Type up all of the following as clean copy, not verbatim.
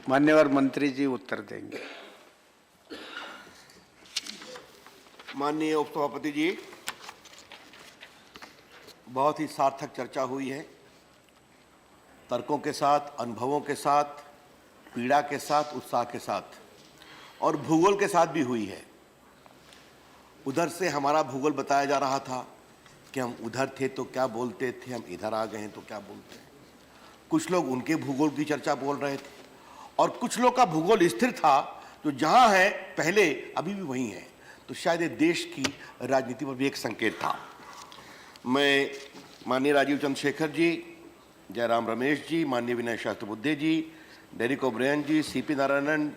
मान्यवर मंत्री जी उत्तर देंगे। माननीय उपसभापति जी, बहुत ही सार्थक चर्चा हुई है। तर्कों के साथ, अनुभवों के साथ, पीड़ा के साथ, उत्साह के साथ और भूगोल के साथ भी हुई है। उधर से हमारा भूगोल बताया जा रहा था कि हम उधर थे तो क्या बोलते थे, हम इधर आ गए हैं तो क्या बोलते हैं। कुछ लोग उनके भूगोल की चर्चा बोल रहे थे और कुछ लोग का भूगोल स्थिर था, जो जहां है पहले अभी भी वहीं है। तो शायद ये देश की राजनीति पर भी एक संकेत था। मैं माननीय राजीव चंद्रशेखर जी, जयराम रमेश जी, माननीय विनय शास्त्रबुद्धे जी, डेरिक ओब्रेयन जी, सीपी नारायणन,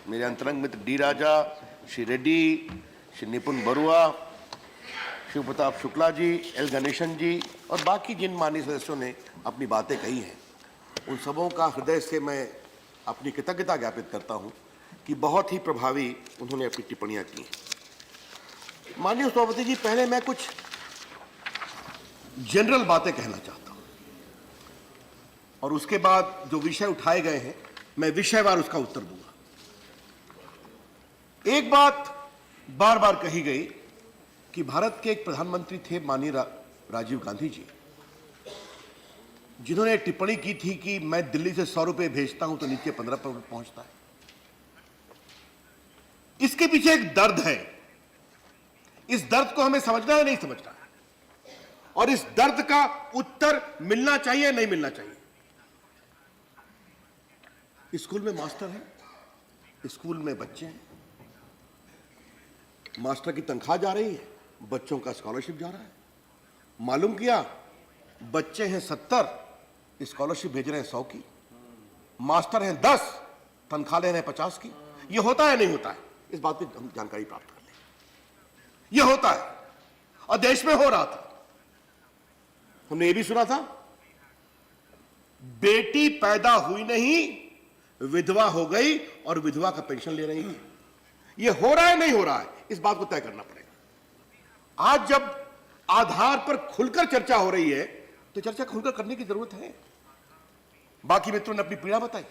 मेरे अंतरंग मित्र डी राजा, श्री रेड्डी, श्री निपुण बरुआ, शिव प्रताप शुक्ला जी, एल गणेशन जी और बाकी जिन माननीय सदस्यों ने अपनी बातें कही हैं, उन सबों का हृदय से मैं अपनी कृतज्ञता ज्ञापित करता हूं कि बहुत ही प्रभावी उन्होंने अपनी टिप्पणियां की। माननीय सभापति जी, पहले मैं कुछ जनरल बातें कहना चाहता हूं और उसके बाद जो विषय उठाए गए हैं मैं विषयवार उसका उत्तर दूंगा। एक बात बार बार कही गई कि भारत के एक प्रधानमंत्री थे माननीय राजीव गांधी जी, जिन्होंने टिप्पणी की थी कि मैं दिल्ली से 100 रुपए भेजता हूं तो नीचे 15 पर पहुंचता है। इसके पीछे एक दर्द है। इस दर्द को हमें समझना है, नहीं समझना है, और इस दर्द का उत्तर मिलना चाहिए, नहीं मिलना चाहिए। स्कूल में मास्टर हैं, स्कूल में बच्चे हैं, मास्टर की तनख्वाह जा रही है, बच्चों का स्कॉलरशिप जा रहा है। मालूम किया, बच्चे हैं 70, स्कॉलरशिप भेज रहे हैं 100 की, मास्टर हैं 10, तनख्वाह ले रहे हैं 50 की। यह होता है, नहीं होता है? इस बात की हम जानकारी प्राप्त कर लें। यह होता है और देश में हो रहा था। हमने ये भी सुना था, बेटी पैदा हुई नहीं, विधवा हो गई और विधवा का पेंशन ले रही है। यह हो रहा है, नहीं हो रहा है? इस बात को तय करना पड़ेगा। आज जब आधार पर खुलकर चर्चा हो रही है तो चर्चा खुलकर करने की जरूरत है। बाकी मित्रों ने अपनी पीड़ा बताई।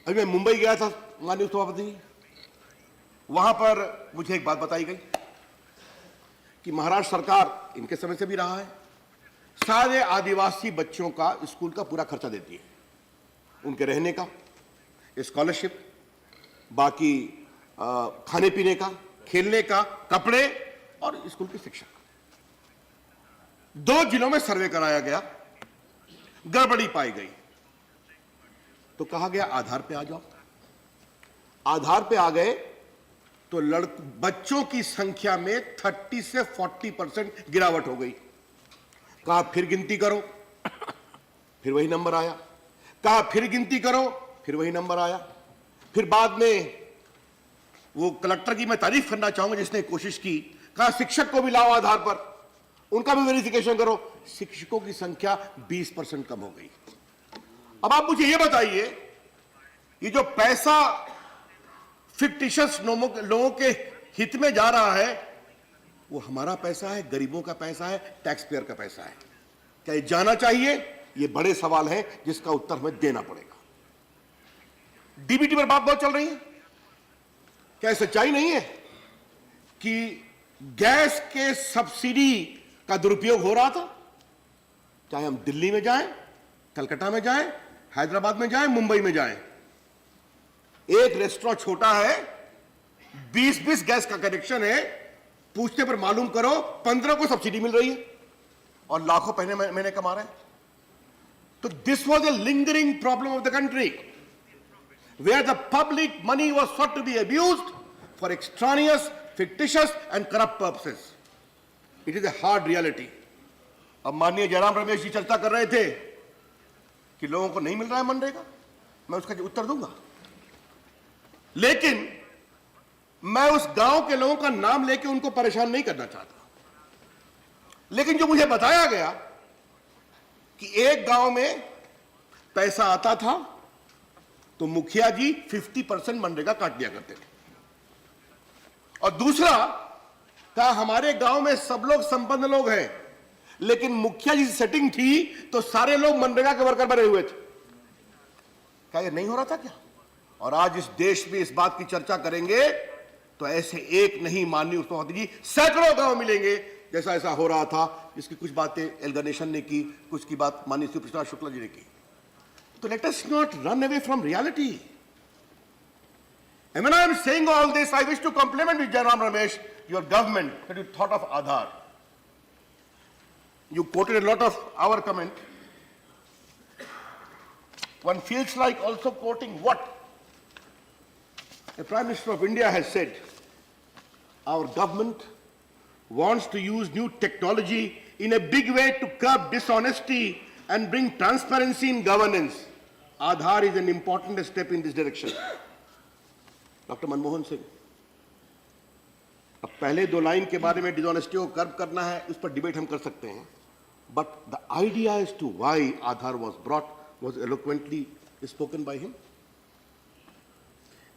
अभी मैं मुंबई गया था माननीय सभापति, वहां पर मुझे एक बात बताई गई कि महाराष्ट्र सरकार, इनके समय से भी रहा है, सारे आदिवासी बच्चों का स्कूल का पूरा खर्चा देती है। उनके रहने का, स्कॉलरशिप, बाकी खाने पीने का, खेलने का, कपड़े और स्कूल की शिक्षा। 2 जिलों में सर्वे कराया गया, गड़बड़ी पाई गई तो कहा गया आधार पे आ जाओ। आधार पे आ गए तो बच्चों की संख्या में 30 से 40% गिरावट हो गई। कहा फिर गिनती करो, फिर वही नंबर आया। कहा फिर गिनती करो, फिर वही नंबर आया। फिर बाद में वो कलेक्टर की मैं तारीफ करना चाहूंगा जिसने कोशिश की, कहा शिक्षक को भी लाओ आधार पर, उनका भी वेरिफिकेशन करो। शिक्षकों की संख्या 20% कम हो गई। अब आप मुझे ये बताइए, ये जो पैसा फिक्टिशियस लोगों के हित में जा रहा है, वो हमारा पैसा है, गरीबों का पैसा है, टैक्स पेयर का पैसा है। क्या ये जाना चाहिए? ये बड़े सवाल हैं जिसका उत्तर हमें देना पड़ेगा। डीबीटी पर बात बहुत चल रही है। क्या सच्चाई नहीं है कि गैस के सब्सिडी का दुरुपयोग हो रहा था? चाहे हम दिल्ली में जाएं, कलकत्ता में जाएं, हैदराबाद में जाएं, मुंबई में जाएं, एक रेस्टोरेंट छोटा है, 20-20 गैस का कनेक्शन है, पूछने पर मालूम करो 15 को सब्सिडी मिल रही है और लाखों महीने कमा रहे हैं। तो this was a lingering problem of the country where the public money was sought to be abused for extraneous, fictitious and corrupt purposes. It is a hard reality. अब माननीय जयराम रमेश जी चर्चा कर रहे थे कि लोगों को नहीं मिल रहा है मनरेगा, मैं उसका उत्तर दूंगा। लेकिन मैं उस गांव के लोगों का नाम लेके उनको परेशान नहीं करना चाहता। लेकिन जो मुझे बताया गया कि एक गांव में पैसा आता था तो मुखिया जी 50% मनरेगा काट दिया करते थे, और दूसरा कहा हमारे गांव में सब लोग संपन्न लोग हैं, लेकिन मुखिया जी सेटिंग थी तो सारे लोग मनरेगा के वर्कर बने हुए थे। क्या ये नहीं हो रहा था क्या? और आज इस देश में इस बात की चर्चा करेंगे तो ऐसे एक नहीं माननीय उपसभापति जी सैकड़ों गांव मिलेंगे जैसा ऐसा हो रहा था, जिसकी कुछ बातें एल गणेशन ने की, कुछ की बात माननीय श्री प्रसाद शुक्ला जी ने की. तो let us not run away from reality. And when I am saying all this, I wish to compliment with Jairam Ramesh, your government, that you thought of Aadhaar. You quoted a lot of our comment. One feels like also quoting what? The Prime Minister of India has said, our government wants to use new technology in a big way to curb dishonesty and bring transparency in governance. Aadhaar is an important step in this direction. Dr. Manmohan Singh. अब पहले दो line के बारे में dishonesty को कर्ब करना है, उस पर डिबेट हम कर सकते हैं. But the idea as to why Aadhaar was brought was eloquently spoken by him.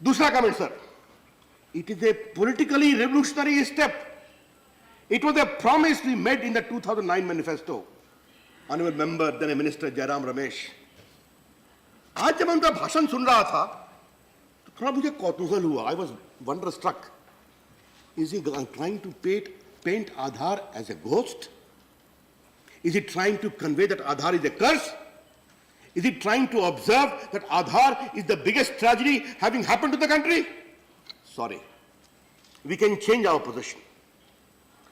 दूसरा comment sir, it is a politically revolutionary step. It was a promise we made in the 2009 manifesto. Honorable member, then a minister Jairam Ramesh. आज जब मैं उनका भाषण सुन रहा था तो थोड़ा मुझे कौतूहल हुआ. I was wonderstruck. Is he trying to paint Aadhaar as a ghost? Is he trying to convey that Aadhaar is a curse? Is he trying to observe that Aadhaar is the biggest tragedy having happened to the country? Sorry. We can change our position.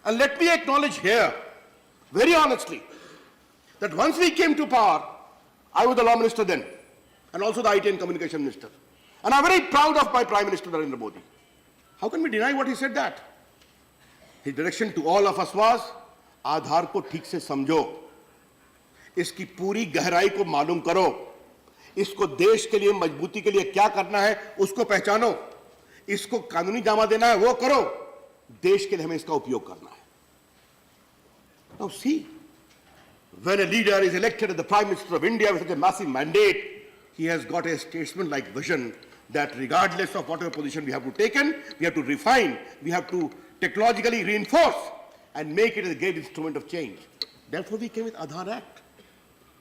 And let me acknowledge here, very honestly, that once we came to power, I was the law minister then, and also the IT and communication minister. And I'm very proud of my Prime Minister Narendra Modi. How can we deny what he said that? His direction to all of us was, आधार को ठीक से समझो, इसकी पूरी गहराई को मालूम करो, इसको देश के लिए मजबूती के लिए क्या करना है उसको पहचानो, इसको कानूनी जामा देना है वो करो, देश के लिए हमें इसका उपयोग करना है. Now see, when a leader is elected as the Prime Minister of India with such a massive mandate, he has got a statesman-like vision that regardless of whatever position we have to take in, we have to refine, we have to technologically reinforce and make it a great instrument of change. Therefore, we came with Aadhaar Act.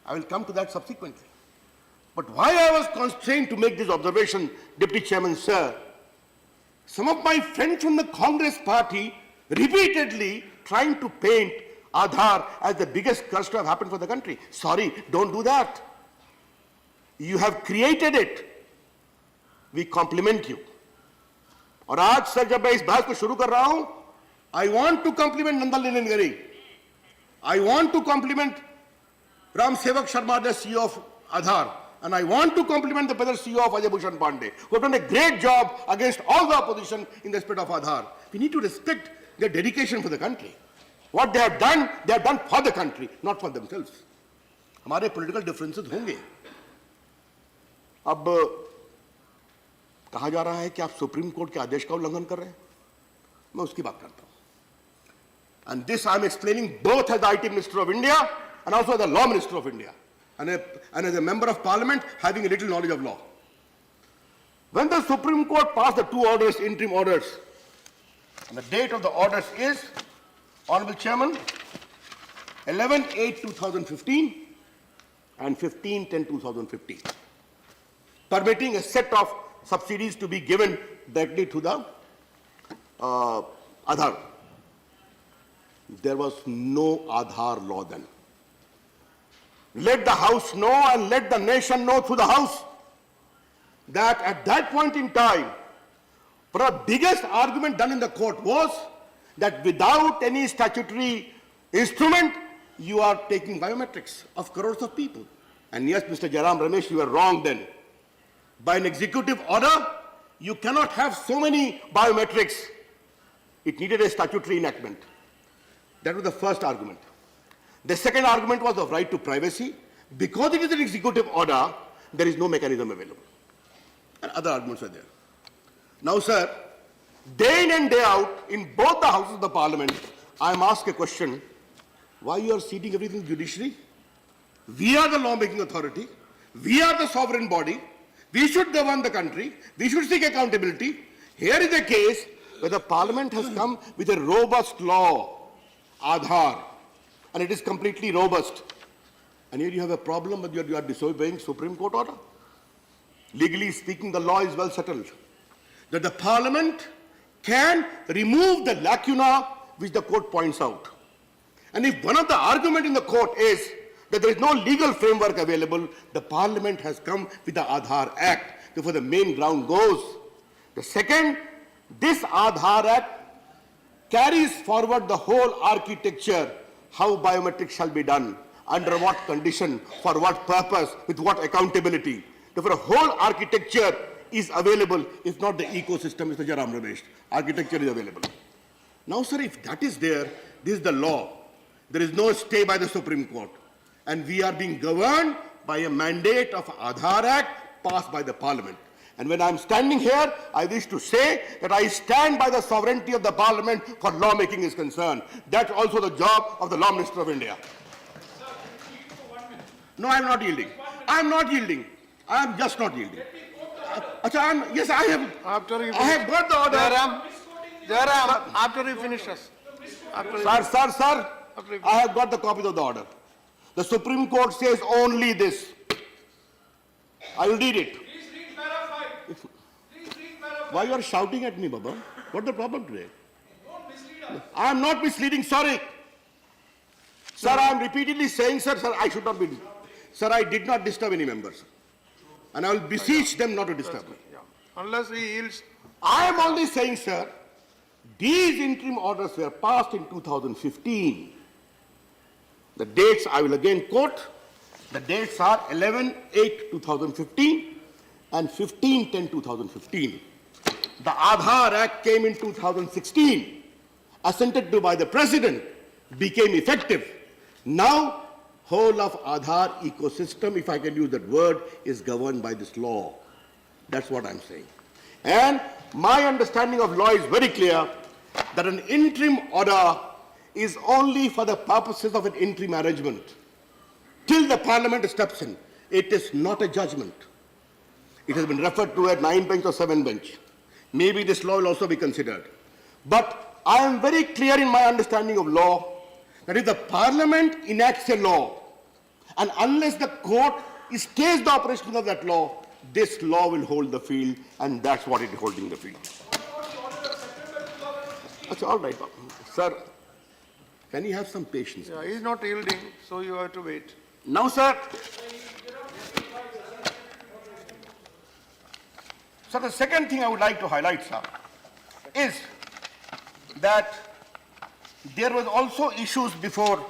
I will come to that subsequently. But why I was constrained to make this observation, Deputy Chairman, sir, some of my friends from the Congress party repeatedly trying to paint Aadhaar as the biggest curse to have happened for the country. Sorry, don't do that. You have created it. We compliment you. और आज sir जब मैं इस बात को शुरू कर रहा हूं, I want to compliment Nandal Nilingari. I want to compliment Ram Sevak Sharma, the CEO of Aadhaar, and I want to compliment the brother CEO of Ajay Bhushan Pandey, who have done a great job against all the opposition in the spirit of Aadhaar. We need to respect their dedication for the country. What they have done for the country, not for themselves. हमारे political differences होंगे. अब कहा जा रहा है कि आप supreme court के आदेश का उल्लंघन कर रहे हैं. मैं उसकी बात करता हूं. And this I am explaining both as the IT Minister of India and also as the Law Minister of India, and as a Member of Parliament having a little knowledge of law. When the Supreme Court passed the two orders, interim orders, and the date of the orders is, Honorable Chairman, 11/8/2015 and 15/10/2015, permitting a set of subsidies to be given directly to the Aadhaar. There was no Aadhaar law then. Let the House know and let the nation know through the House that at that point in time, the biggest argument done in the court was that without any statutory instrument, you are taking biometrics of crores of people. And yes, Mr. Jairam Ramesh, you were wrong then. By an executive order, you cannot have so many biometrics. It needed a statutory enactment. That was the first argument. The second argument was of right to privacy. Because it is an executive order, there is no mechanism available. And other arguments are there. Now, sir, day in and day out, in both the houses of the parliament, I am asked a question, why you are ceding everything to judiciary? We are the lawmaking authority. We are the sovereign body. We should govern the country. We should seek accountability. Here is a case where the parliament has come with a robust law, Aadhaar, and it is completely robust. And here you have a problem, but you are disobeying Supreme Court order. legally speaking, the law is well settled, that the Parliament can remove the lacuna which the court points out. And if one of the arguments in the court is that there is no legal framework available, the Parliament has come with the Aadhaar Act. Therefore, the main ground goes. The second, this Aadhaar Act carries forward the whole architecture, how biometrics shall be done, under what condition, for what purpose, with what accountability. Therefore, a whole architecture is available, if not the ecosystem, Mr. Jaram Ramesh. Architecture is available. Now, sir, if that is there, this is the law. There is no stay by the Supreme Court. And we are being governed by a mandate of Aadhaar Act passed by the Parliament. And when I am standing here, I wish to say that I stand by the sovereignty of the Parliament for lawmaking is concerned. That's also the job of the Law Minister of India. No, I am not yielding. I am not yielding. I am just not yielding. Yes, I have. I have got the order. Jaram, after he finishes. Sir, I have got the copy of the order. The Supreme Court says only this. I will read it. Please read para 5. Please read para 5. Why you are shouting at me, Baba? What's the problem today? Don't mislead us. I am not misleading, sorry. Sir, I am repeatedly saying, sir, I should not be. Sir, I did not disturb any members. And I will beseech them not to disturb me. Yeah. Unless he yields. I am only saying, sir, these interim orders were passed in 2015. The dates I will again quote. The dates are 11/8/2015 and 15/10/2015. The Aadhaar Act came in 2016, assented to by the President, became effective. Now, whole of Aadhaar ecosystem, if I can use that word, is governed by this law. That's what I'm saying. And my understanding of law is very clear that an interim order is only for the purposes of an interim arrangement. Till the Parliament steps in, it is not a judgment. It has been referred to as 9-bench or 7-bench. Maybe this law will also be considered. But I am very clear in my understanding of law that if the Parliament enacts a law, and unless the court stays the operation of that law, this law will hold the field, and that's what it is holding the field. That's all right, sir. Can you have some patience? Yeah, he is not yielding, so you have to wait. Now, sir. So the second thing I would like to highlight, sir, is that there was also issues before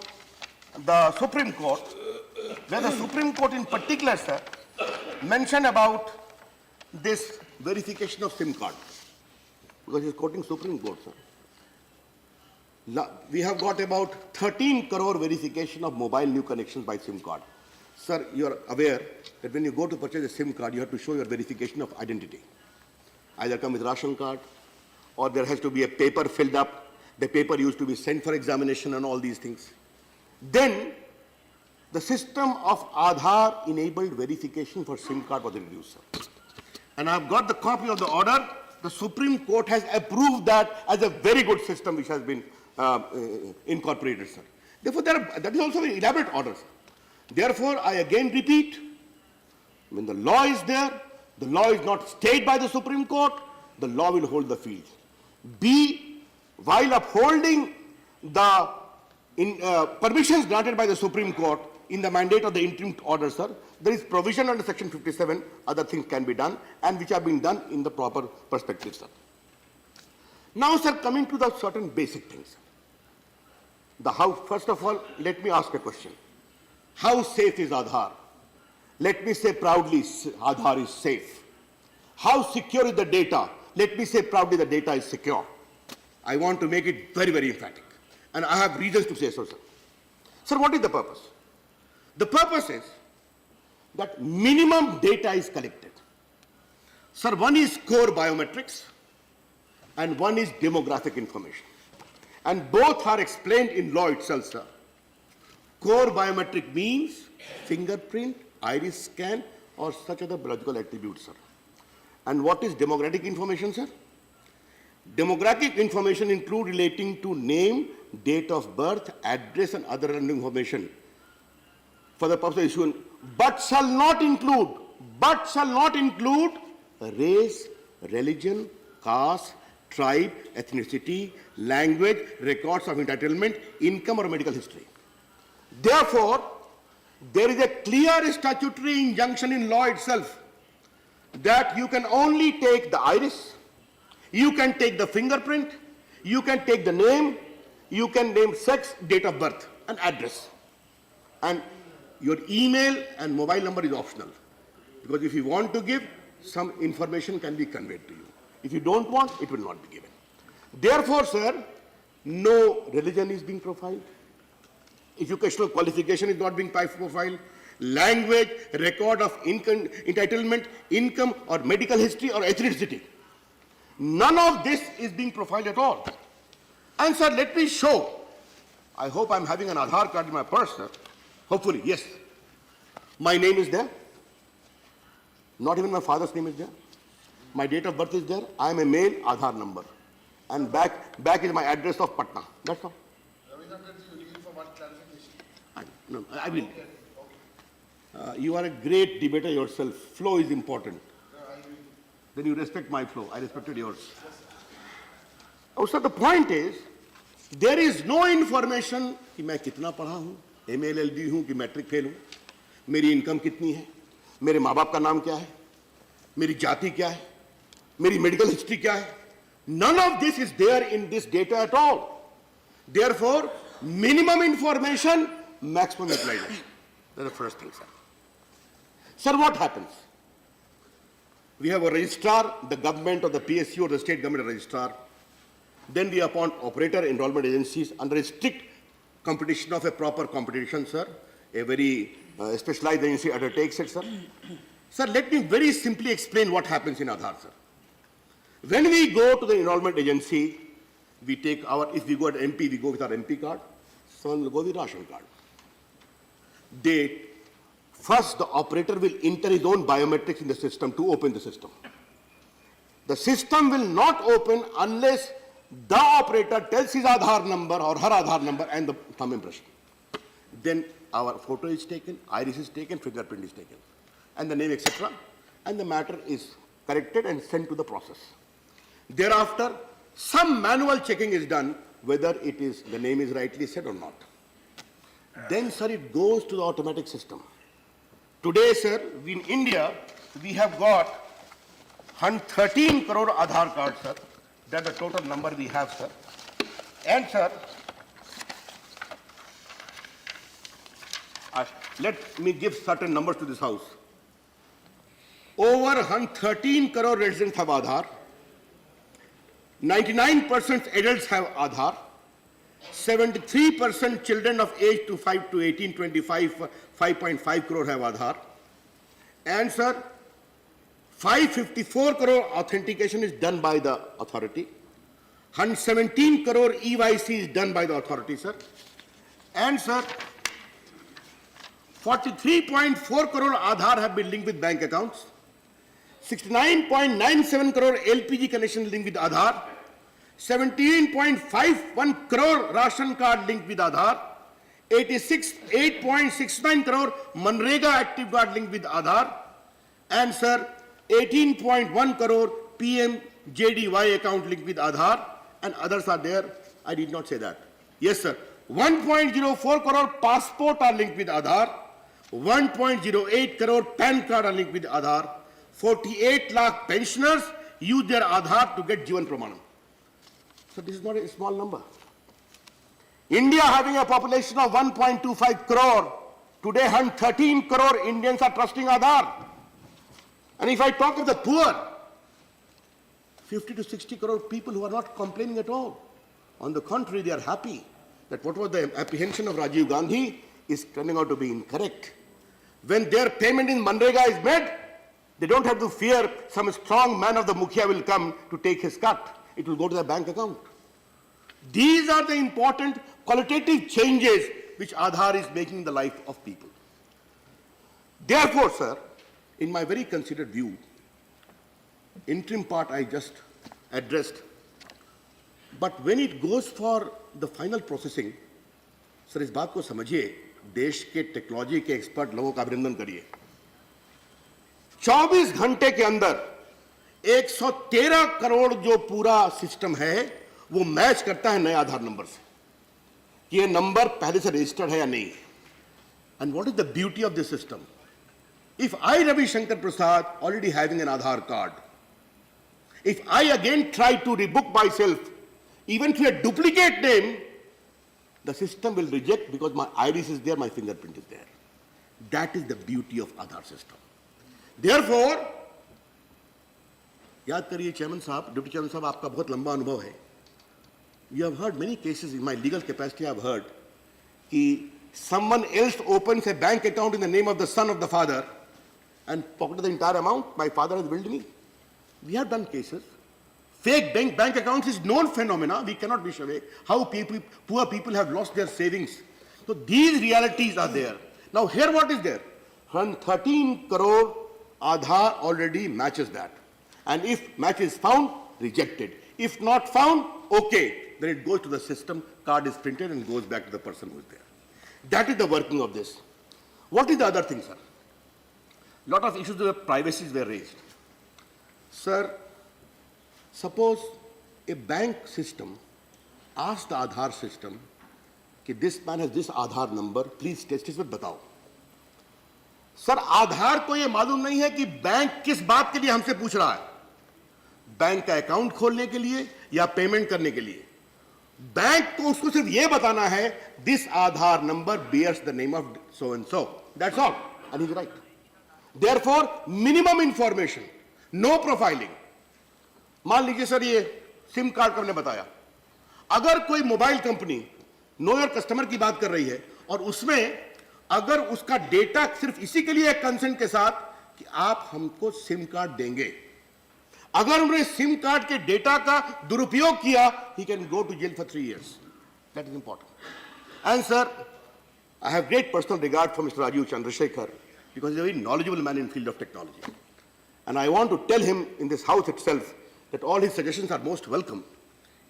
the Supreme Court, where the Supreme Court in particular, sir, mentioned about this verification of SIM card. Because he's quoting Supreme Court, sir. We have got about 13 crore verification of mobile new connections by SIM card. Sir, you are aware that when you go to purchase a SIM card, you have to show your verification of identity. Either come with ration card, or there has to be a paper filled up. The paper used to be sent for examination and all these things. Then, the system of Aadhaar enabled verification for SIM card was introduced, sir. And I have got the copy of the order. The Supreme Court has approved that as a very good system which has been incorporated, sir. Therefore, that is also an elaborate order, sir. Therefore, I again repeat, when the law is there, the law is not stayed by the Supreme Court, the law will hold the field. B, while upholding the permissions granted by the Supreme Court in the mandate of the interim order, sir, there is provision under Section 57, other things can be done, and which have been done in the proper perspective, sir. Now, sir, coming to the certain basic things. First of all, let me ask a question. How safe is Aadhaar? Let me say proudly, Aadhaar is safe. How secure is the data? Let me say proudly, the data is secure. I want to make it very, very emphatic. And I have reasons to say so, sir. Sir, what is the purpose? The purpose is that minimum data is collected. Sir, one is core biometrics and one is demographic information. And both are explained in law itself, sir. Core biometric means fingerprint, iris scan, or such other biological attributes, sir. And what is demographic information, sir? Demographic information include relating to name, date of birth, address, and other relevant information for the purpose of issuing, but shall not include but shall not include race, religion, caste, tribe, ethnicity, language, records of entitlement, income or medical history. Therefore, there is a clear statutory injunction in law itself that you can only take the iris, you can take the fingerprint, you can take the name, you can name sex, date of birth, and address. And your email and mobile number is optional. Because if you want to give, some information can be conveyed to you. If you don't want, it will not be given. Therefore, sir, no religion is being profiled. Educational qualification is not being profiled. Language, record of income, entitlement, income or medical history or ethnicity. None of this is being profiled at all. And sir, let me show. I hope I'm having an Aadhaar card in my purse, sir. Hopefully, yes. My name is there. Not even my father's name is there. My date of birth is there. I am a male, Aadhaar number. And back is my address of Patna. That's all. Ravi, you need for one clarification. I will. You are a great debater yourself. Flow is important. Then you respect my flow. I respected yours. Oh, sir, the point is, there is no information कि मैं कितना पढ़ा हूँ, MLLD हूँ कि matric fail हूँ, मेरी income कितनी है, मेरे माँ बाप का नाम क्या है, मेरी जाति क्या है, मेरी मेडिकल हिस्ट्री क्या है. None of this is there in this data at all. Therefore, minimum information, maximum utilization. That's the first thing, sir. Sir, what happens? We have a registrar, the government or the PSU or the state government registrar. Then we appoint operator enrollment agencies under a strict competition of a proper competition, sir. A very specialized agency undertakes it, sir. Sir, let me very simply explain what happens in Aadhaar, sir. When we go to the enrollment agency, we take our, if we go at MP, we go with our MP card. Someone will go with ration card. First, the operator will enter his own biometrics in the system to open the system. The system will not open unless the operator tells his Aadhaar number or her Aadhaar number and the thumb impression. Then our photo is taken, iris is taken, fingerprint is taken, and the name, etc. And the matter is corrected and sent to the process. Thereafter, some manual checking is done whether the name is rightly said or not. Then, sir, it goes to the automatic system. Today, sir, in India, we have got 13 crore Aadhaar cards, sir. That's the total number we have, sir. And, sir, let me give certain numbers to this house. Over 13 crore residents have Aadhaar. 99% adults have Aadhaar. 73% children of age to 5 to 18, 25, 5.5 crore have Aadhaar. And, sir, 554 crore authentication is done by the authority. 117 crore EYC is done by the authority, sir. And, sir, 43.4 crore Aadhaar have been linked with bank accounts. 69.97 crore LPG connection linked with Aadhaar. 17.51 crore ration card linked with Aadhaar. 8.69 crore Manrega active card linked with Aadhaar. And, sir, 18.1 crore PMJDY account linked with Aadhaar. And others are there. I did not say that. Yes, sir. 1.04 crore passport are linked with Aadhaar. 1.08 crore PAN card are linked with Aadhaar. 48 lakh pensioners use their Aadhaar to get Jivan Pramanam. So this is not a small number. India having a population of 1.25 crore, today 13 crore Indians are trusting Aadhaar. And if I talk of the poor, 50 to 60 crore people who are not complaining at all. On the contrary, they are happy that what was the apprehension of Rajiv Gandhi is turning out to be incorrect. When their payment in Manrega is made, they don't have to fear some strong man of the Mukhya will come to take his cut. It will go to their bank account. These are the important qualitative changes which Aadhaar is making in the life of people. Therefore, sir, in my very considered view, interim part I just addressed, but when it goes for the final processing, sir, इस बात को समझिए, देश के technology के expert लोगों का अभिनंदन करिए. 24 घंटे के अंदर 113 करोड़ जो पूरा सिस्टम है वो मैच करता है नए आधार नंबर से कि ये नंबर पहले से रजिस्टर्ड है या नहीं है. And what is the beauty of this system? If I, Ravi Shankar Prasad, already having an Aadhaar card, if I again try to rebook myself, even through a duplicate name, the system will reject because my iris is there, my fingerprint is there. That is the beauty of Aadhaar system. Therefore, याद करिए chairman साहब, deputy chairman साहब, आपका बहुत लंबा अनुभव है. You have heard many cases in my legal capacity. I have heard कि someone else opens a bank account in the name of the son of the father and pocketed the entire amount. My father has billed me. We have done cases. Fake bank accounts is known phenomena. We cannot wish away how poor people have lost their savings. So these realities are there. Now here what is there? 13 crore Aadhaar already matches that. And if match is found, rejected. If not found, okay. Then it goes to the system, card is printed and goes back to the person who is there. That is the working of this. What is the other thing, sir? Lot of issues of privacy were raised. Sir, suppose a bank system asks the Aadhaar system that this man has this Aadhaar number, please test it, बताओ. Sir आधार को ये मालूम नहीं है कि bank किस बात के लिए हमसे पूछ रहा है, बैंक का अकाउंट खोलने के लिए या पेमेंट करने के लिए. बैंक को उसको सिर्फ ये बताना है this Aadhaar number bears the name of so and so. That's all. And he's right. Therefore, minimum information, no profiling. मान लीजिए सर ये सिम कार्ड का हमने बताया, अगर कोई mobile company know your customer की बात कर रही है और उसमें अगर उसका डेटा सिर्फ इसी के लिए कंसेंट के साथ कि आप हमको सिम कार्ड देंगे, अगर उन्होंने सिम कार्ड के डेटा का दुरुपयोग किया, he can go to jail for 3 years. That is important. And sir, I have great personal regard for Mr. Shankar because he's a very knowledgeable man in the field of technology. And I want to tell him in this house itself that all his suggestions are most welcome.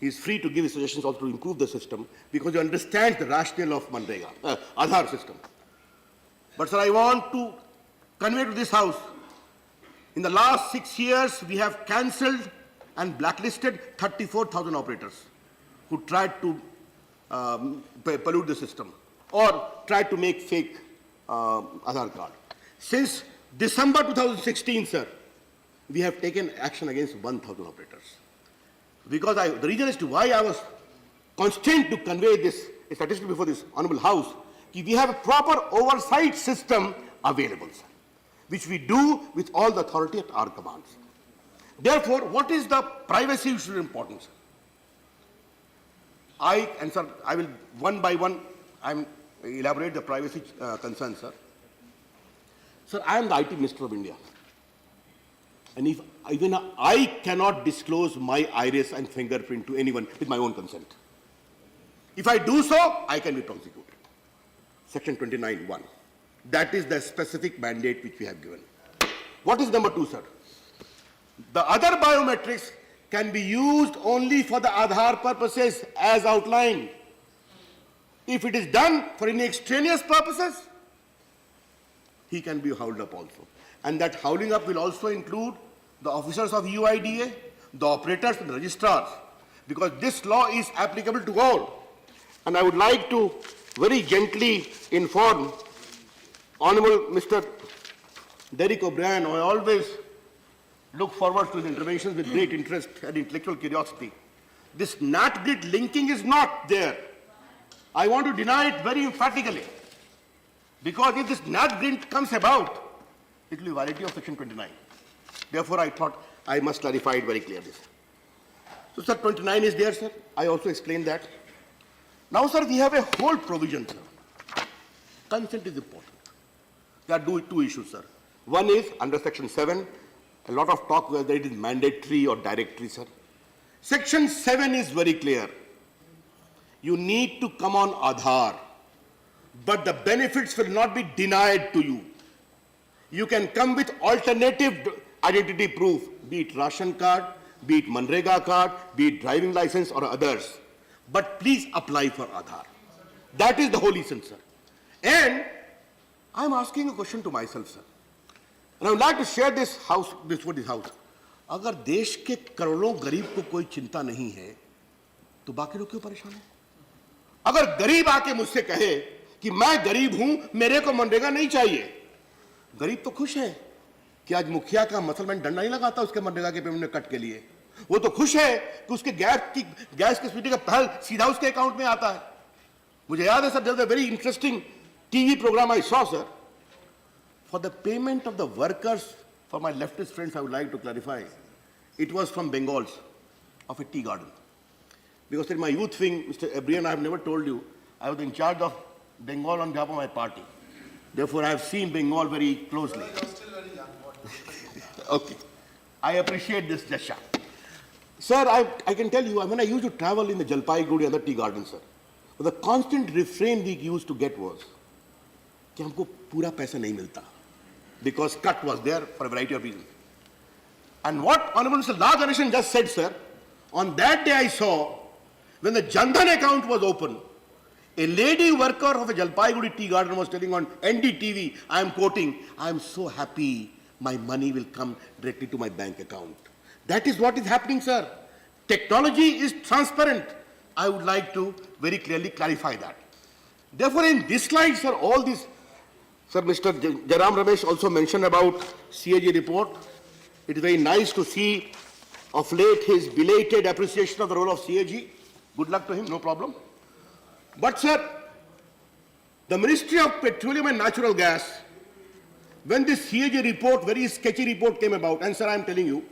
He is free to give his suggestions also to improve the system because he understands the rationale of Aadhaar system. But sir, I want to convey to this house, in the last 6 years, we have cancelled and blacklisted 34,000 operators who tried to pollute the system or tried to make fake Aadhaar card. Since December 2016, sir, we have taken action against 1,000 operators. Because the reason as to why I was constrained to convey this statistic before this honorable house, we have a proper oversight system available, sir, which we do with all the authority at our commands. Therefore, what is the privacy issue important, sir? I will one by one elaborate the privacy concerns, sir. Sir, I am the IT Minister of India. And if even I cannot disclose my iris and fingerprint to anyone with my own consent. If I do so, I can be prosecuted. Section 29(1). That is the specific mandate which we have given. What is number 2, sir? The other biometrics can be used only for the Aadhaar purposes as outlined. If it is done for any extraneous purposes, he can be held up also. And that howling up will also include the officers of UIDA, the operators and the registrars, because this law is applicable to all. And I would like to very gently inform Honorable Mr. Derek O'Brien. I always look forward to his interventions with great interest and intellectual curiosity. This NAT grid linking is not there. I want to deny it very emphatically. Because if this NAT grid comes about, it will be violation of Section 29. Therefore, I thought I must clarify it very clearly. So, sir, 29 is there, sir. I also explained that. Now, sir, we have a whole provision, sir. Consent is important. There are two issues, sir. One is under Section 7, a lot of talk whether it is mandatory or directory, sir. Section 7 is very clear. You need to come on Aadhaar, but the benefits will not be denied to you. You can come with alternative identity proof, be it ration card, be it Manrega card, be it driving license or others. But please apply for Aadhaar. That is the whole essence, sir. And I'm asking a question to myself, sir. And I would like to share this house, this with this house. अगर देश के करोड़ों गरीब को कोई चिंता नहीं है, तो बाकी लोग क्यों परेशान हैं? अगर गरीब आके मुझसे कहे कि मैं गरीब हूं, मेरे को मनरेगा नहीं चाहिए, गरीब तो खुश है कि आज मुखिया का मसलमैन डंडा नहीं लगाता उसके मनरेगा के पेमेंट कट के लिए। वो तो खुश है कि उसके गैस की स्पीडी का पहल सीधा उसके अकाउंट में आता है। मुझे याद है sir, there was a very interesting TV programme I saw sir, for the payment of the workers. For my leftist friends, I would like to clarify, it was from Bengals of a tea garden. Because in my youth wing, Mr. Abrian, I have never told you, I was in charge of Bengal on behalf of my party. Therefore, I have seen Bengal very closely. You're still very young. Okay. I appreciate this gesture. Sir, I can tell you, when I used to travel in the Jalpaiguri and the tea garden, sir, the constant refrain we used to get was, कि हमको पूरा पैसा नहीं मिलता, because cut was there for a variety of reasons. And what Honorable Mr. La Ganeshan just said, sir, on that day I saw, when the Jandhan account was open, a lady worker of a Jalpaiguri tea garden was telling on NDTV, I am quoting, I am so happy my money will come directly to my bank account. That is what is happening, sir. Technology is transparent. I would like to very clearly clarify that. Therefore, in this slide, sir, all these, sir, Mr. Jaram Ramesh also mentioned about CAG report. It is very nice to see of late his belated appreciation of the role of CAG. Good luck to him, no problem. But, sir, the Ministry of Petroleum and Natural Gas, when this CAG report, very sketchy report came about, and sir, I am telling you,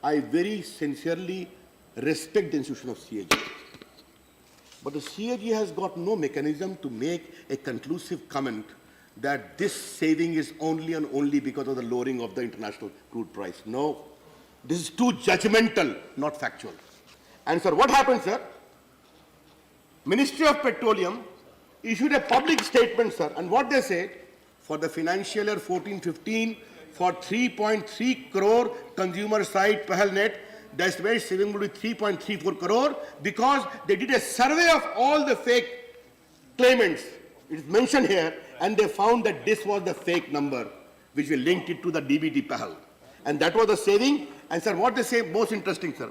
I very sincerely respect the institution of CAG. But the CAG has got no mechanism to make a conclusive comment that this saving is only and only because of the lowering of the international crude price. No, this is too judgmental, not factual. And sir, what happened, sir? Ministry of Petroleum issued a public statement, sir, and what they said, for the financial year 14-15, for 3.3 crore consumer side PahalNet, the estimated saving would be 3.34 crore because they did a survey of all the fake claimants. It is mentioned here, and they found that this was the fake number, which we linked it to the DBT Pahal. And that was the saving. And sir, what they say, most interesting, sir.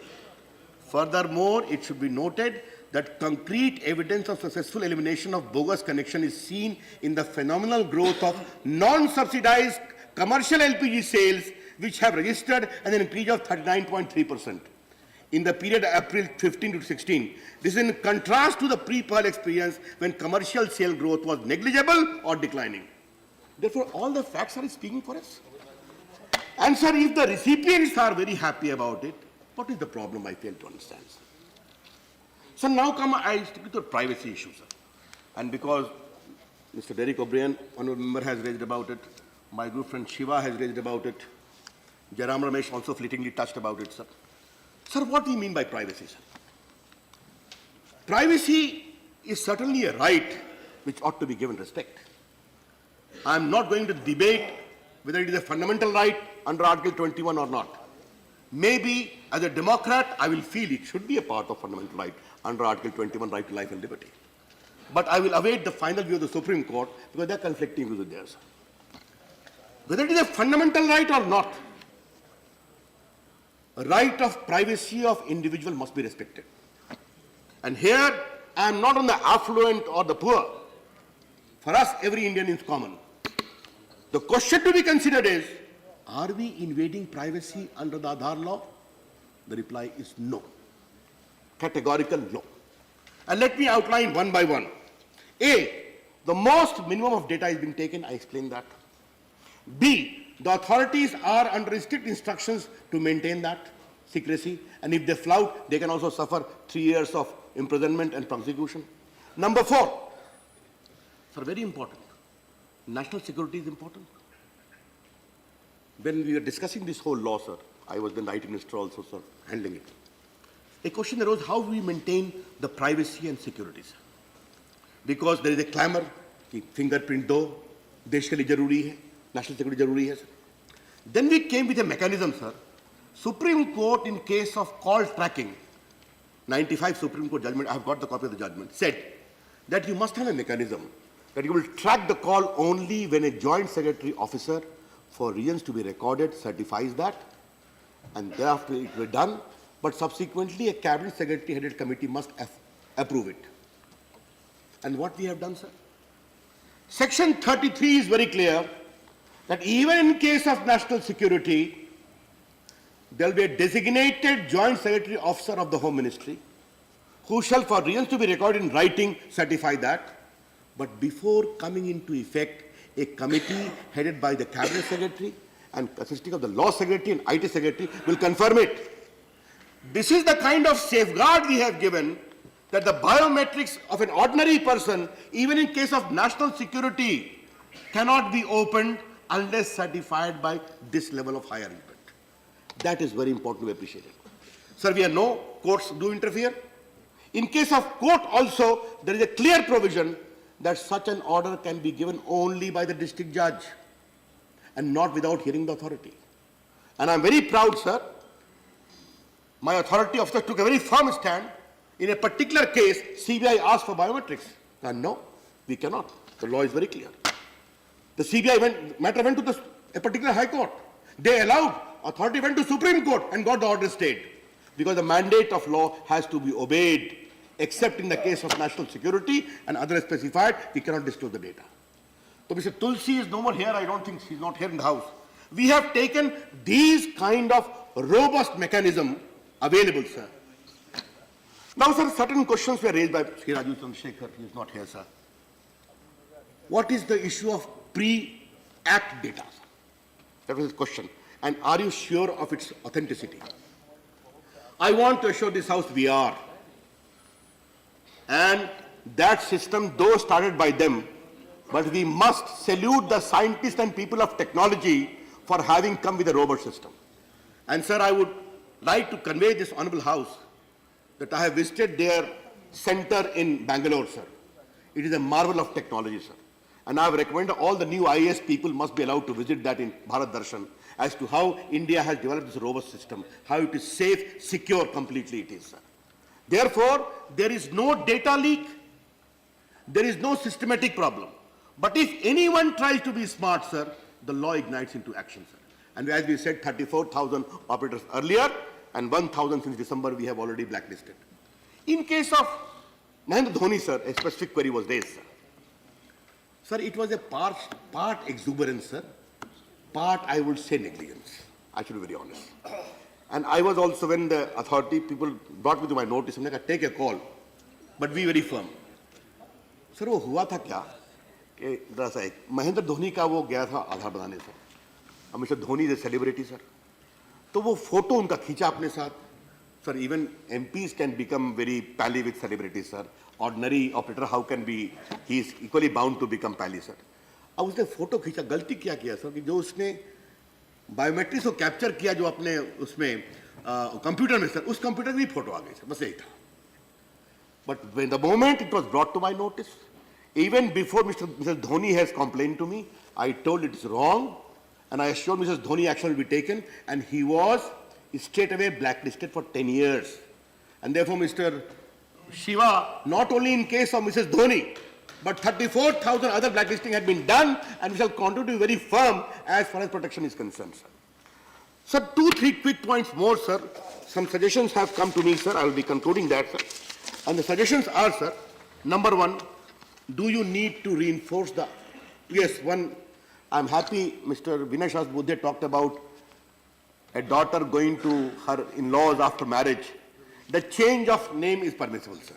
Furthermore, it should be noted that concrete evidence of successful elimination of bogus connection is seen in the phenomenal growth of non-subsidized commercial LPG sales, which have registered an increase of 39.3% in the period April 15 to 16. This is in contrast to the pre-Pearl experience when commercial sale growth was negligible or declining. Therefore, all the facts are speaking for us. And sir, if the recipients are very happy about it, what is the problem? I fail to understand, sir. So now I stick to the privacy issue, sir. And because Mr. Derek O'Brien, honorable member, has raised about it, my good friend Shiva has raised about it, Jaram Ramesh also fleetingly touched about it, sir. Sir, what do you mean by privacy, sir? Privacy is certainly a right which ought to be given respect. I am not going to debate whether it is a fundamental right under Article 21 or not. Maybe as a Democrat, I will feel it should be a part of fundamental right under Article 21, right to life and liberty. But I will await the final view of the Supreme Court because they are conflicting views with theirs. Whether it is a fundamental right or not, a right of privacy of individual must be respected. And here, I am not on the affluent or the poor. For us, every Indian is common. The question to be considered is, are we invading privacy under the Aadhaar law? The reply is no. Categorical no. And let me outline one by one. A, the most minimum of data is being taken. I explained that. B, the authorities are under strict instructions to maintain that secrecy, and if they flout, they can also suffer 3 years of imprisonment and prosecution. Number 4, sir, very important, national security is important. When we were discussing this whole law, sir, I was the IT minister also, sir, handling it. A question arose, how do we maintain the privacy and security, sir? Because there is a clamor, कि fingerprint दो, देश के लिए जरूरी है, national security जरूरी है, sir. Then we came with a mechanism, sir. Supreme Court, in case of call tracking, 95 Supreme Court judgment, I have got the copy of the judgment, said that you must have a mechanism that you will track the call only when a joint secretary officer for regions to be recorded certifies that, and thereafter it will be done, but subsequently a cabinet secretary headed committee must approve it. And what we have done, sir? Section 33 is very clear that even in case of national security, there will be a designated joint secretary officer of the Home Ministry who shall, for regions to be recorded in writing, certify that. But before coming into effect, a committee headed by the cabinet secretary and consisting of the law secretary and IT secretary will confirm it. This is the kind of safeguard we have given, that the biometrics of an ordinary person, even in case of national security, cannot be opened unless certified by this level of higher impact. That is very important to be appreciated. Sir, we have no courts do interfere. In case of court also, there is a clear provision that such an order can be given only by the district judge and not without hearing the authority. And I'm very proud, sir, my authority officer took a very firm stand. In a particular case, CBI asked for biometrics. And no, we cannot. The law is very clear. The CBI matter went to a particular high court. They allowed. Authority went to Supreme Court and got the order stayed. Because the mandate of law has to be obeyed, except in the case of national security and other specified, we cannot disclose the data. So Mr. Tulsi is no more here. I don't think she's not here in the house. We have taken these kind of robust mechanism available, sir. Now, sir, certain questions were raised by Sri Raju Shankar. He is not here, sir. What is the issue of pre-act data? That was his question. And are you sure of its authenticity? I want to assure this house we are. And that system, though started by them, but we must salute the scientists and people of technology for having come with a robust system. And sir, I would like to convey this honorable house that I have visited their center in Bangalore, sir. It is a marvel of technology, sir. And I have recommended all the new IAS people must be allowed to visit that in Bharat Darshan as to how India has developed this robust system, how it is safe, secure, completely it is, sir. Therefore, there is no data leak, there is no systematic problem. But if anyone tries to be smart, sir, the law ignites into action, sir. And as we said, 34,000 operators earlier, and 1,000 since December we have already blacklisted. In case of Mahendra Dhoni, sir, a specific query was raised, sir. Sir, it was a part exuberance, sir, part, I would say, negligence. I should be very honest. And I was also, when the authority people brought me to my notice, I take a call, but be very firm. Sir, वो हुआ था क्या कि दरअसल एक महेंद्र धोनी का वो गया था आधार बनाने, सर. अब mister Dhoni is a celebrity, sir. तो वो फोटो उनका खींचा अपने साथ. Sir, even MPs can become very pally with celebrities, sir. Ordinary operator, how can be, he is equally bound to become pally, sir. अब उसने फोटो खींचा, गलती क्या किया सर कि जो उसने बायोमेट्रिक्स को कैप्चर किया जो अपने उसमें कंप्यूटर में, सर, उस कंप्यूटर में भी फोटो आ गई, सर, बस यही था. But when the moment it was brought to my notice, even before Mr. Dhoni has complained to me, I told it is wrong, and I assured Mrs. Dhoni action will be taken, and he was straight away blacklisted for 10 years. And therefore, Mr. Shiva, not only in case of Mrs. Dhoni, but 34,000 other blacklisting had been done, and we shall continue to be very firm as far as protection is concerned, sir. Sir, 2-3 quick points more, sir. Some suggestions have come to me, sir. I will be concluding that, sir. And the suggestions are, sir, number one, do you need to reinforce the... Yes, one, I'm happy Mr. Vinay Shas Buddhe talked about a daughter going to her in-laws after marriage. The change of name is permissible, sir.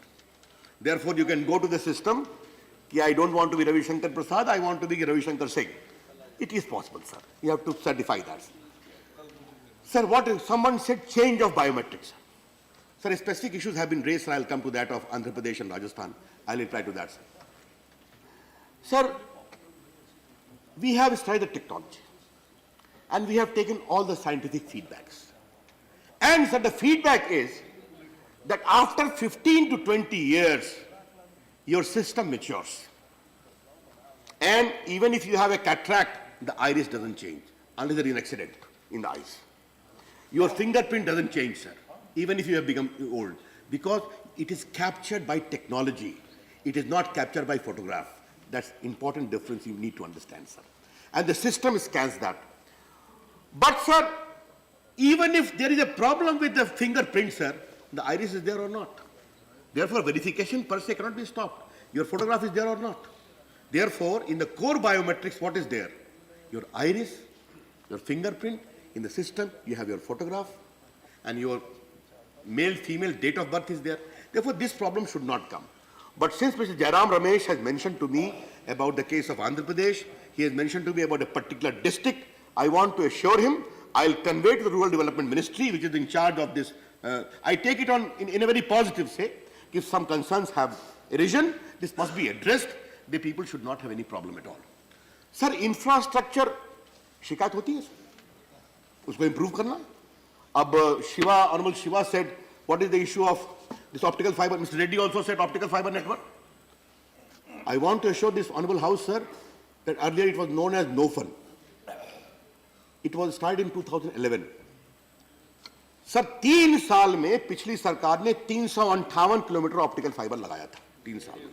Therefore, you can go to the system. I don't want to be Ravi Shankar Prasad, I want to be Ravi Shankar Singh. It is possible, sir. You have to certify that. Sir, what if someone said change of biometrics? Sir, specific issues have been raised, and I'll come to that of Andhra Pradesh and Rajasthan. I'll reply to that, sir. Sir, we have studied the technology, and we have taken all the scientific feedbacks. And sir, the feedback is that after 15 to 20 years, your system matures. And even if you have a cataract, the iris doesn't change, unless there is an accident in the eyes. Your fingerprint doesn't change, sir, even if you have become old, because it is captured by technology. It is not captured by photograph. That's important difference you need to understand, sir. And the system scans that. But sir, even if there is a problem with the fingerprint, sir, the iris is there or not. Therefore, verification per se cannot be stopped. Your photograph is there or not. Therefore, in the core biometrics, what is there? Your iris, your fingerprint. In the system, you have your photograph, and your male, female date of birth is there. Therefore, this problem should not come. But since Mr. Jairam Ramesh has mentioned to me about the case of Andhra Pradesh, he has mentioned to me about a particular district, I want to assure him, I'll convey to the Rural Development Ministry, which is in charge of this. I take it on in a very positive say. If some concerns have arisen, this must be addressed. The people should not have any problem at all. Sir, infrastructure, शिकायत होती है उसको improve करना. अब Honorable Shiva said, what is the issue of this optical fiber? Mr. Reddy also said optical fiber network. I want to assure this Honorable House, sir, that earlier it was known as NOFAN. It was started in 2011. Sir 3 साल में पिछली सरकार ने 358 kilometre optical fibre लगाया था. 3 साल में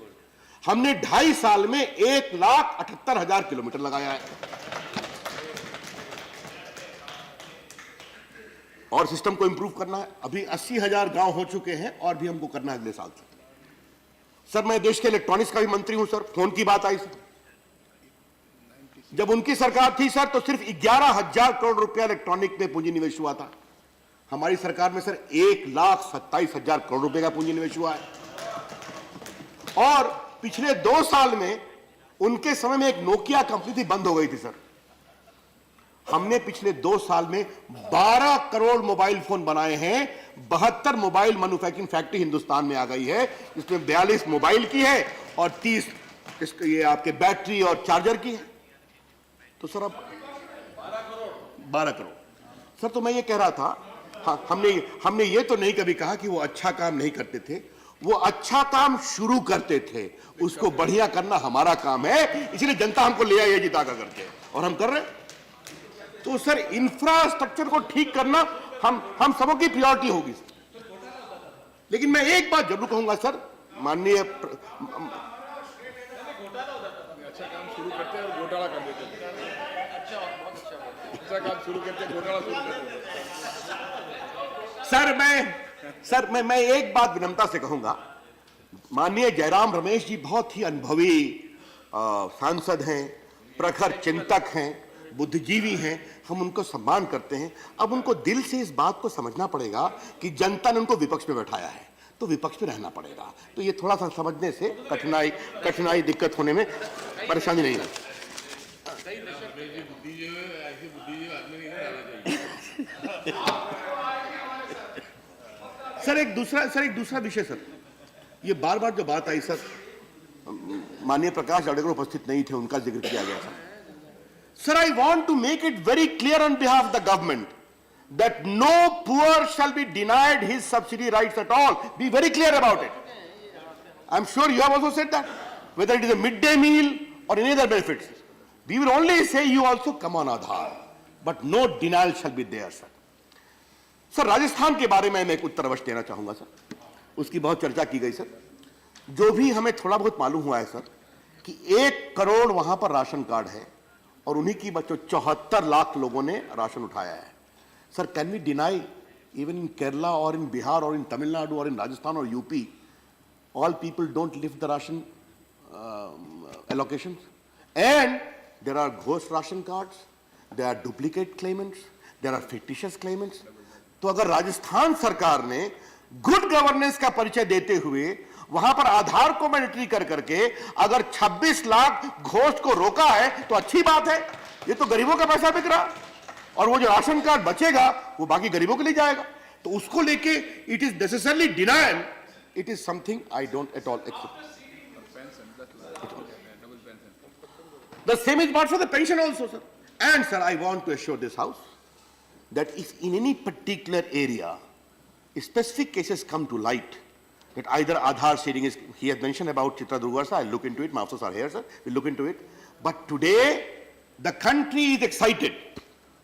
हमने 2.5 साल में 1,78,000 किलोमीटर लगाया है. और सिस्टम को इंप्रूव करना है. अभी 80,000 गांव हो चुके हैं और भी हमको करना है अगले साल से. सर मैं देश के इलेक्ट्रॉनिक्स का भी मंत्री हूं सर. फोन की बात आई सर, जब उनकी सरकार थी सर तो सिर्फ 11,000 करोड़ रुपया इलेक्ट्रॉनिक में पूंजी निवेश हुआ था. हमारी सरकार में सर 1,27,000 करोड़ रुपए का पूंजी निवेश हुआ है. और पिछले 2 साल में उनके समय में एक नोकिया कंपनी थी, बंद हो गई थी सर. हमने पिछले 2 साल में 12 करोड़ मोबाइल फोन बनाए हैं. 72 मोबाइल मैन्युफैक्चरिंग फैक्ट्री हिंदुस्तान में आ गई है, जिसमें 42 मोबाइल की है और 30 ये आपके बैटरी और चार्जर की है. तो सर अब 12 करोड़ सर. तो मैं ये कह रहा था, हाँ, हमने ये तो नहीं कभी कहा कि वो अच्छा काम नहीं करते थे. वो अच्छा काम शुरू करते थे, उसको बढ़िया करना हमारा काम है. इसलिए जनता हमको ले आई है जिता करके, और हम कर रहे हैं. तो सर इंफ्रास्ट्रक्चर को ठीक करना हम सबों की प्रायोरिटी होगी. लेकिन मैं एक बात जरूर कहूंगा सर, माननीय अच्छा काम शुरू करते हैं और घोटाला कर देते हैं. अच्छा काम शुरू करते हैं, घोटाला शुरू करते हैं. सर मैं एक बात विनम्रता से कहूंगा. माननीय जयराम रमेश जी बहुत ही अनुभवी सांसद हैं, प्रखर चिंतक हैं, बुद्धिजीवी हैं. हम उनको सम्मान करते हैं. अब उनको दिल से इस बात को समझना पड़ेगा कि जनता ने उनको विपक्ष में बैठाया है, तो विपक्ष में रहना पड़ेगा. तो ये थोड़ा सा समझने से कठिनाई दिक्कत होने में परेशानी नहीं है. सर एक दूसरा विषय सर, ये बार बार जो बात आई सर, माननीय प्रकाश जावड़ेकर उपस्थित नहीं थे, उनका जिक्र किया गया था. Sir, I want to make it very clear on behalf of the government that no poor shall be denied his subsidy rights at all. Be very clear about it. I'm sure you have also said that, whether it is a midday meal or any other benefits. We will only say you also come on Aadhaar, but no denial shall be there, sir. Sir Rajasthan के बारे में मैं एक उत्तर अवश्य देना चाहूंगा sir. उसकी बहुत चर्चा की गई सर. जो भी हमें थोड़ा बहुत मालूम हुआ है सर कि 1 करोड़ वहां पर राशन कार्ड है और उन्हीं की बच्चों 74 लाख लोगों ने राशन उठाया है. Sir can we deny even in Kerala और इन बिहार और इन तमिलनाडु और इन राजस्थान और UP all people don't lift the ration allocations, and there are ghost ration cards, there are duplicate claimants, there are fictitious claimants. तो अगर राजस्थान सरकार ने गुड गवर्नेंस का परिचय देते हुए वहां पर आधार को मैंडेटरी कर करके अगर 26 लाख घोस्ट को रोका है तो अच्छी बात है. ये तो गरीबों का पैसा बिक रहा, और वो जो राशन कार्ड बचेगा वो बाकी गरीबों के लिए जाएगा. तो उसको लेके it is necessarily denial. It is something I don't at all except. The same is part for the pension also, sir. And sir, I want to assure this house that if in any particular area specific cases come to light, that either Aadhaar sharing is, he has mentioned about Chitradurga, I'll look into it. My officers are here, sir. We'll look into it. But today, the country is excited.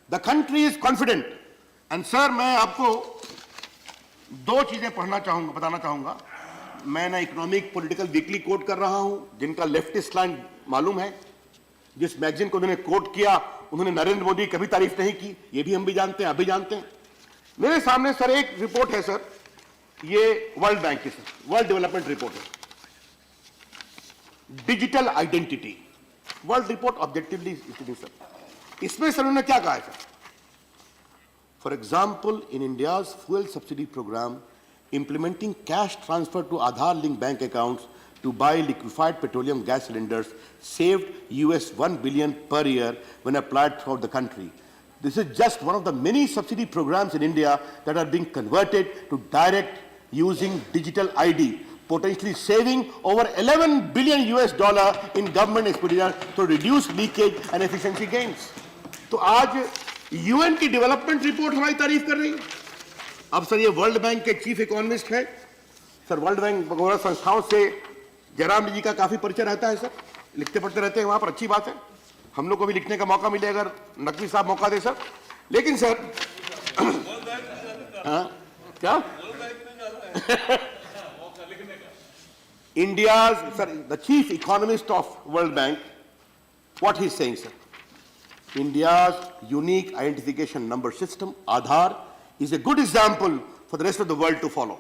The country is confident. And sir, मैं आपको 2 चीजें बताना चाहूंगा. मैं ना economic political weekly coat कर रहा हूं, जिनका लेफ्टिस्ट लाइन मालूम है. जिस मैगजीन को उन्होंने कोट किया उन्होंने नरेंद्र मोदी की कभी तारीफ नहीं की, ये भी हम भी जानते हैं, अभी जानते हैं। मेरे सामने सर एक रिपोर्ट है सर, ये वर्ल्ड बैंक की सर, वर्ल्ड डेवलपमेंट रिपोर्ट है, digital identity, world report objectively sir. इसमें सर उन्होंने क्या कहा है sir? For example, in India's fuel subsidy programme, implementing cash transfer to Aadhaar linked bank accounts to buy liquefied petroleum gas cylinders saved US 1 billion per year when applied throughout the country. This is just one of the many subsidy programs in India that are being converted to direct using digital ID, potentially saving over 11 billion US dollar in government expenditure to reduce leakage and efficiency gains. तो आज UN की development report हमारी तारीफ कर रही है। अब sir ये वर्ल्ड बैंक के चीफ इकोनॉमिस्ट है सर, वर्ल्ड बैंक वगैरह संस्थाओं से जयराम जी का काफी परिचय रहता है सर, लिखते पढ़ते रहते हैं वहां पर, अच्छी बात है, हम लोग को भी लिखने का मौका मिले अगर नकवी साहब मौका दे सर। लेकिन सर हाँ क्या India sir, the chief economist of world bank, what he is saying sir, India's unique identification number system, Aadhaar, is a good example for the rest of the world to follow.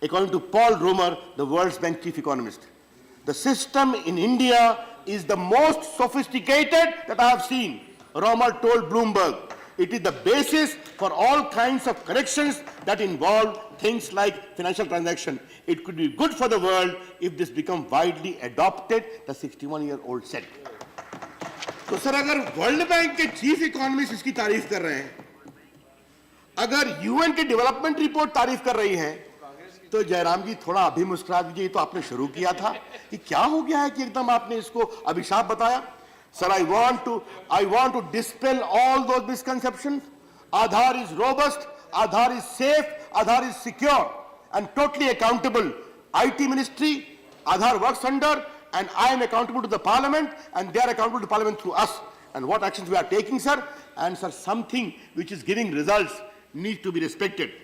According to Paul Romer, the World Bank chief economist, the system in India is the most sophisticated that I have seen. Romer told Bloomberg, it is the basis for all kinds of corrections that involve things like financial transaction. It could be good for the world if this becomes widely adopted, the 61-year-old said. तो sir अगर world bank के chief economist इसकी तारीफ कर रहे हैं, अगर UN की डेवलपमेंट रिपोर्ट तारीफ कर रही है, तो जयराम जी थोड़ा अभी मुस्कुरा दीजिए, तो आपने शुरू किया था कि क्या हो गया है कि एकदम आपने इसको अभिशाप बताया। Sir I want to dispel all those misconceptions. Aadhaar is robust, Aadhaar is safe, Aadhaar is secure and totally accountable. IT ministry, Aadhaar works under, and I am accountable to the parliament and they are accountable to parliament through us, and what actions we are taking sir, and sir something which is giving results needs to be respected.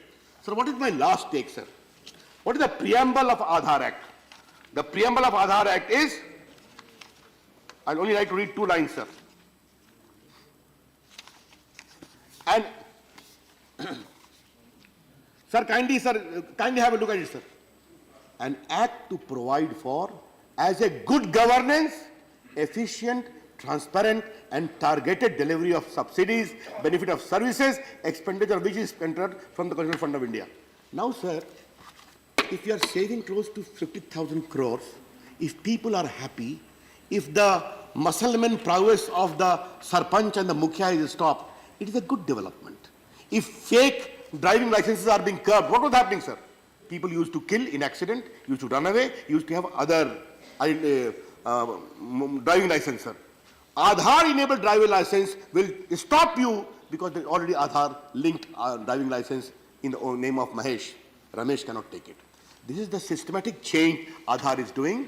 Sir, what is my last take sir? What is the preamble of Aadhaar Act? The preamble of Aadhaar Act is, I'll only like to read 2 lines sir, and sir kindly have a look at it sir. An act to provide for as a good governance, efficient, transparent and targeted delivery of subsidies, benefit of services, expenditure which is entered from the Constitutional Fund of India. Now sir, if you are saving close to 50,000 crores, if people are happy, if the muscleman prowess of the Sarpanch and the Mukhya is stopped, it is a good development. If fake driving licenses are being curbed, what was happening sir? People used to kill in accident, used to run away, used to have other driving license sir. Aadhaar enabled driving license will stop you because there is already Aadhaar linked driving license in the name of Mahesh. Ramesh cannot take it. This is the systematic change Aadhaar is doing.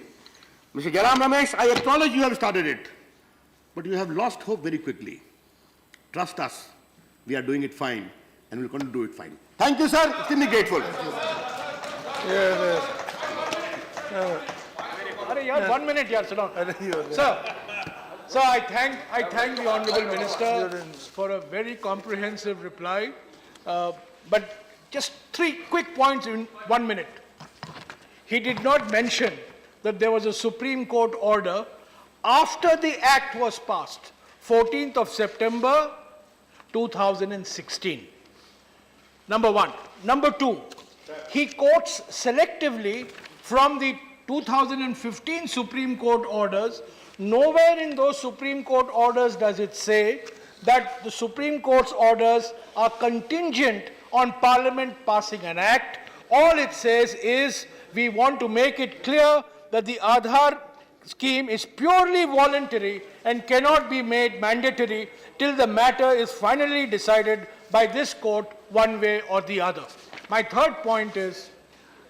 Mr. Jairam Ramesh, I acknowledge you have started it, but you have lost hope very quickly. Trust us, we are doing it fine and we will continue to do it fine. Thank you sir, extremely grateful. Yes, Yaar, 1 minute, yaar, sit down. Sir, I thank the Honourable Minister for a very comprehensive reply. But just 3 quick points in 1 minute. He did not mention that there was a Supreme Court order after the Act was passed, 14th of September 2016. Number 1. Number 2, he quotes selectively from the 2015 Supreme Court orders. Nowhere in those Supreme Court orders does it say that the Supreme Court's orders are contingent on Parliament passing an act. All it says is we want to make it clear that the Aadhaar scheme is purely voluntary and cannot be made mandatory till the matter is finally decided by this court one way or the other. My third point is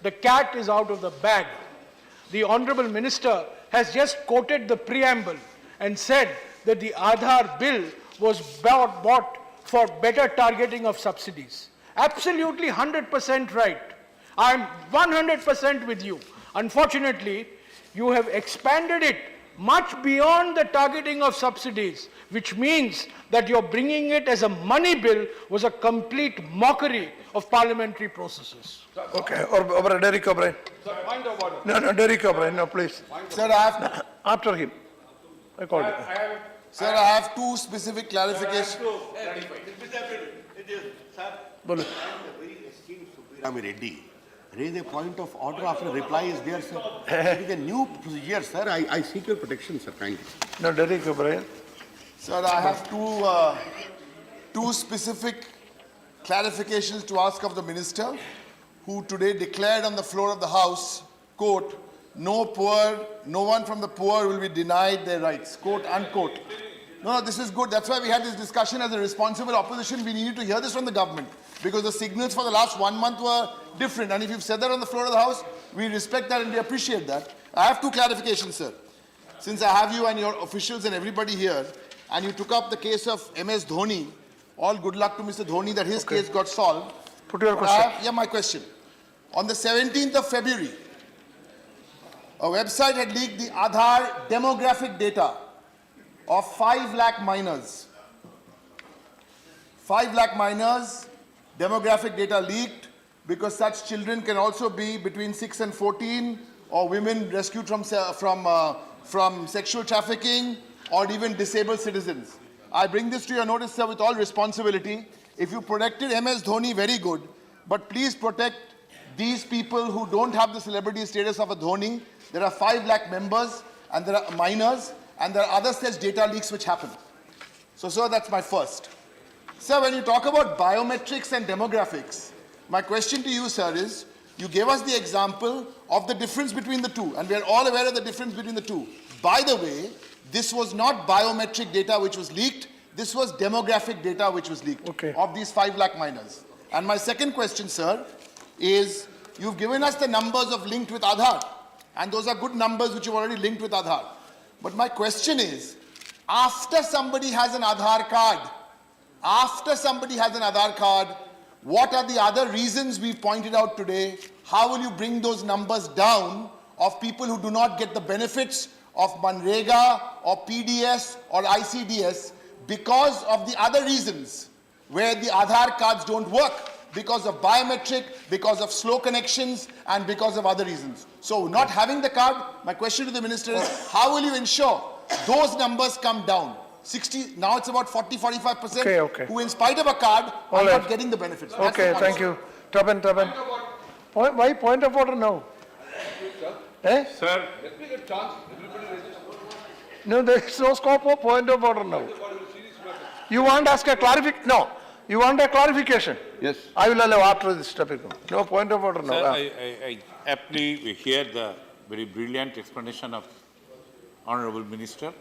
the cat is out of the bag. The Honourable Minister has just quoted the preamble and said that the Aadhaar bill was bought for better targeting of subsidies. Absolutely 100% right. I am 100% with you. Unfortunately, you have expanded it much beyond the targeting of subsidies, which means that you're bringing it as a money bill, was a complete mockery of parliamentary processes. Okay, or Derek O'Brien. No, Derek O'Brien, no, please. Sir, I have, After him. I called it. sir, I have two specific clarifications. Bolo. Rami Reddy raise a point of order after reply is there, sir. It is a new procedure, sir. I seek your protection, sir, kindly. No, Derek O'Brien. Sir, I have two specific clarifications to ask of the minister, who today declared on the floor of the House, quote, no one from the poor will be denied their rights, quote, unquote. No, this is good. That's why we had this discussion as a responsible opposition. We needed to hear this from the government, because the signals for the last 1 month were different. And if you've said that on the floor of the House, we respect that and we appreciate that. I have two clarifications, sir. Since I have you and your officials and everybody here, and you took up the case of MS Dhoni, all good luck to Mr. Dhoni that his case got solved. Put your question. Yeah, my question. On the 17th of February, a website had leaked the Aadhaar demographic data of 5 lakh minors. 5 lakh minors, demographic data leaked, because such children can also be between 6 and 14, or women rescued from sexual trafficking, or even disabled citizens. I bring this to your notice, sir, with all responsibility. If you protected MS Dhoni, very good, but please protect these people who don't have the celebrity status of a Dhoni. There are 5 lakh members, and there are minors, and there are other such data leaks which happen. So, sir, that's my first. Sir, when you talk about biometrics and demographics, my question to you, sir, is, you gave us the example of the difference between the two, and we are all aware of the difference between the two. By the way, this was not biometric data which was leaked, this was demographic data which was leaked of these 5 lakh minors. And my second question, sir, is you've given us the numbers of linked with Aadhaar, and those are good numbers which you've already linked with Aadhaar. But my question is, after somebody has an Aadhaar card, what are the other reasons we pointed out today? How will you bring those numbers down of people who do not get the benefits of Manrega or PDS or ICDS because of the other reasons where the Aadhaar cards don't work? Because of biometric, because of slow connections, and because of other reasons. So, not having the card, my question to the minister is, how will you ensure those numbers come down? 60, now it's about 40-45%, who in spite of a card are not getting the benefits. Okay, thank you. Taban. Why point of order now? Sir, let me get chance. No, there is no scope of point of order now. You want to ask a clarification? No. You want a clarification? Yes. I will allow after this topic. No point of order now. Sir, I aptly hear the very brilliant explanation of Honorable Minister.